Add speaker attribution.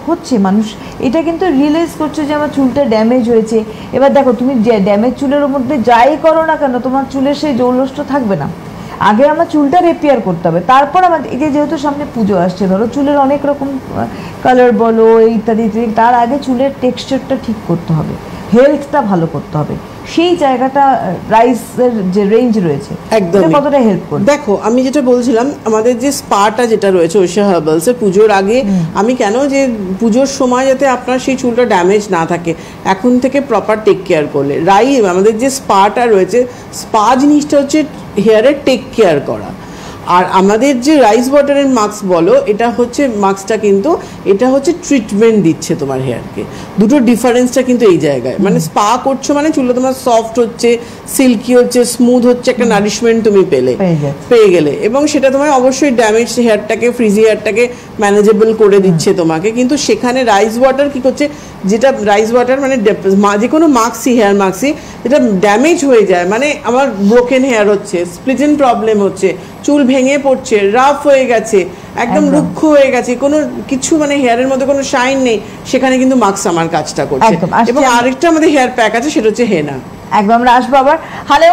Speaker 1: হচ্ছে মানুষ এটা কিন্তু রিয়েলাইজ করছে যে আমার চুলটা ড্যামেজ হয়েছে। এবার দেখো তুমি ড্যামেজ চুলের মধ্যে যাই করো না কেন তোমার চুলের সেই জৌলুষ্ট থাকবে না। আগে আমার চুলটা রিপেয়ার করতে হবে, তারপর আমার এই যে যেহেতু সামনে পুজো আসছে, ধরো চুলের অনেক রকম কালার বলো ইত্যাদি ইত্যাদি, তার আগে চুলের টেক্সচারটা ঠিক করতে হবে, হেলথটা ভালো করতে হবে। সেই জায়গাটা রাইসের যে রেঞ্জ রয়েছে একদম কতটা হেল্প করে।
Speaker 2: দেখো আমি যেটা বলছিলাম আমাদের যে স্পাটা যেটা রয়েছে ঐশা হার্বালসের পুজোর আগে, আমি কেন যে পুজোর সময় যাতে আপনার সেই চুলটা ড্যামেজ না থাকে এখন থেকে প্রপার টেক কেয়ার করলে, আমাদের যে স্পাটা রয়েছে, স্পা জিনিসটা হচ্ছে হেয়ারের টেক কেয়ার করা। আর আমাদের যে রাইস ওয়াটারের মাস্ক বলো, এটা হচ্ছে মাস্কটা কিন্তু এটা হচ্ছে ট্রিটমেন্ট দিচ্ছে তোমার হেয়ারকে। দুটো ডিফারেন্সটা কিন্তু এই জায়গায়, মানে স্পা করছো মানে চুলটা তোমার সফট হচ্ছে, সিল্কি হচ্ছে, স্মুথ হচ্ছে, একটা নারিশমেন্ট তুমি পেয়ে গেলে, এবং সেটা তোমার অবশ্যই ড্যামেজ হেয়ারটাকে, ফ্রিজি হেয়ারটাকে ম্যানেজেবল করে দিচ্ছে তোমাকে। কিন্তু সেখানে রাইস ওয়াটার কি করছে, যেটা রাইস ওয়াটার মানে যে কোনো মাস্কই, হেয়ার মাস্কই যেটা ড্যামেজ হয়ে যায়, মানে আমার ব্রোকেন হেয়ার হচ্ছে, স্প্লিটেন প্রবলেম হচ্ছে, চুল ভেঙে পড়ছে, রাফ হয়ে গেছে, একদম রুক্ষ হয়ে গেছে, কোনো কিছু মানে হেয়ারের মধ্যে কোনো শাইন নেই, সেখানে কিন্তু মাস্ক আমার কাজটা করছে। এবং আরেকটা আমাদের হেয়ার প্যাক আছে, সেটা হচ্ছে হেনা।
Speaker 1: একদম আমরা আসবো আবার। হ্যালো।